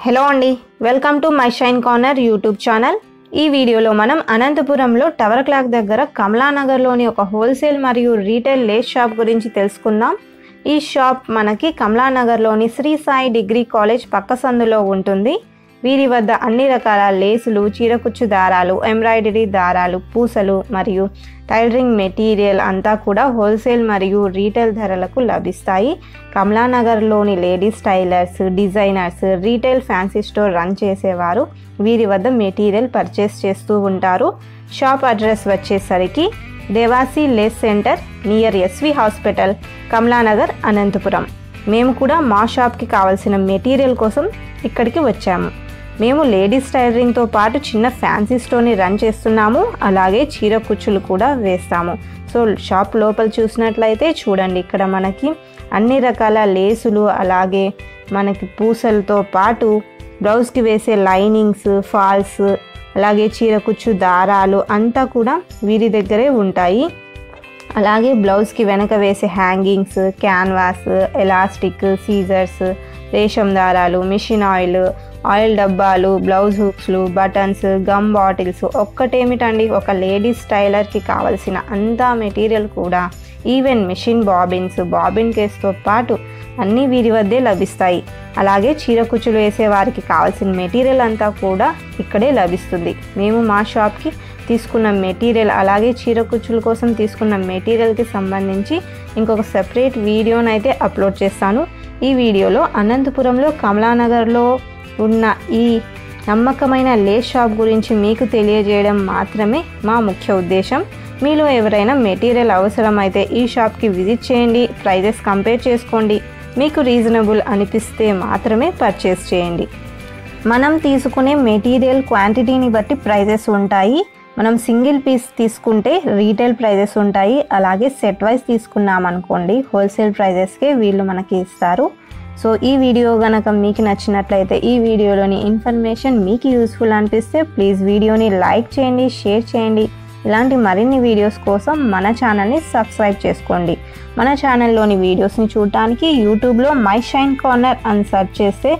Hello అండి, welcome to my shine corner YouTube channel. ఈ వీడియోలో మనం అనంతపురంలో టవర్ క్లాక్ దగ్గర కమలానగర్లోని ఒక హోల్సేల్ మరియు రీటైల్ లేస్ షాప్ గురించి తెలుసుకుందాం. ఈ షాప్ మనకి కమలానగర్లోని శ్రీ సాయి డిగ్రీ కాలేజ్ పక్క సందులో ఉంటుంది. వీరి వద్ద అన్ని రకాల లేసులు, చీరకుచ్చు దారాలు, ఎంబ్రాయిడరీ దారాలు, పూసలు మరియు టైలరింగ్ మెటీరియల్ అంతా కూడా హోల్సేల్ మరియు రీటైల్ ధరలకు లభిస్తాయి. కమలానగర్లోని ladies tailors, designers, retail fancy store run చేసేవారు వీరి వద్ద మెటీరియల్ పర్చేస్ చేస్తూ ఉంటారు. షాప్ అడ్రస్ వచ్చేసరికి Devasi lace centre near SV hospital, Kamalanagar, Anantapuram. మేము కూడా మా షాప్కి కావాల్సిన మెటీరియల్ కోసం ఇక్కడికి వచ్చాము. మేము లేడీస్ టైలరింగ్తో పాటు చిన్న ఫ్యాన్సీ స్టోర్ని రన్ చేస్తున్నాము. అలాగే చీర కుచ్చులు కూడా వేస్తాము. సో షాప్ లోపల చూసినట్లయితే చూడండి, ఇక్కడ మనకి అన్ని రకాల లేసులు, అలాగే మనకి పూసలతో పాటు బ్లౌజ్కి వేసే లైనింగ్స్, ఫాల్స్, అలాగే చీర కుచ్చు దారాలు అంతా కూడా వీరి దగ్గరే ఉంటాయి. అలాగే బ్లౌజ్కి వెనక వేసే హ్యాంగింగ్స్, క్యాన్వాస్, ఎలాస్టిక్, సీజర్స్, రేషం దారాలు, మిషన్ ఆయిల్ డబ్బాలు, బ్లౌజ్ హుక్స్లు, బటన్స్, గమ్ బాటిల్స్, ఒక్కటేమిటండి, ఒక లేడీస్ టైలర్కి కావలసిన అంతా మెటీరియల్ కూడా, ఈవెన్ మిషన్ బాబిన్ కేస్తో పాటు అన్నీ వీరి వద్దే లభిస్తాయి. అలాగే చీర కుచ్చులు వేసే వారికి కావాల్సిన మెటీరియల్ అంతా కూడా ఇక్కడే లభిస్తుంది. మేము మా షాప్కి తీసుకున్న మెటీరియల్, అలాగే చీర కుచ్చుల కోసం తీసుకున్న మెటీరియల్కి సంబంధించి ఇంకొక సెపరేట్ వీడియోనైతే అప్లోడ్ చేస్తాను. ఈ వీడియోలో అనంతపురంలో కమలానగర్లో ఉన్న ఈ నమ్మకమైన లేస్ షాప్ గురించి మీకు తెలియజేయడం మాత్రమే మా ముఖ్య ఉద్దేశం. మీలో ఎవరైనా మెటీరియల్ అవసరమైతే ఈ షాప్కి విజిట్ చేయండి, ప్రైజెస్ కంపేర్ చేసుకోండి. మీకు రీజనబుల్ అనిపిస్తే మాత్రమే పర్చేస్ చేయండి. మనం తీసుకునే మెటీరియల్ క్వాంటిటీని బట్టి ప్రైజెస్ ఉంటాయి. మనం సింగిల్ పీస్ తీసుకుంటే రీటైల్ ప్రైజెస్ ఉంటాయి. అలాగే సెట్ వైజ్ తీసుకున్నామనుకోండి, హోల్సేల్ ప్రైజెస్కే వీళ్ళు మనకి ఇస్తారు. సో ఈ వీడియో కనుక మీకు నచ్చినట్లయితే, ఈ వీడియోలోని ఇన్ఫర్మేషన్ మీకు యూస్ఫుల్ అనిపిస్తే ప్లీజ్ వీడియోని లైక్ చేయండి, షేర్ చేయండి. ఇలాంటి మరిన్ని వీడియోస్ కోసం మన ఛానల్ని సబ్స్క్రైబ్ చేసుకోండి. మన ఛానల్లోని వీడియోస్ని చూడటానికి యూట్యూబ్లో మై షైన్ కార్నర్ అని సెర్చ్ చేస్తే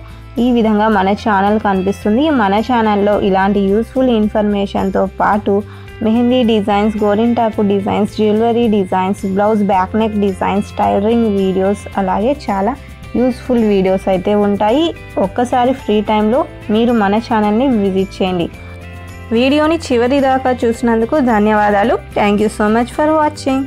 ఈ విధంగా మన ఛానల్ కనిపిస్తుంది. మన ఛానల్లో ఇలాంటి యూస్ఫుల్ ఇన్ఫర్మేషన్తో పాటు మెహందీ డిజైన్స్, గోరింటాకు designs, jewellery designs, blouse back neck designs, tailoring videos, అలాగే చాలా యూస్ఫుల్ వీడియోస్ అయితే ఉంటాయి. ఒక్కసారి ఫ్రీ టైంలో మీరు మన ఛానల్ని విజిట్ చేయండి. వీడియోని చివరి దాకా చూసినందుకు ధన్యవాదాలు. Thank you so much for watching.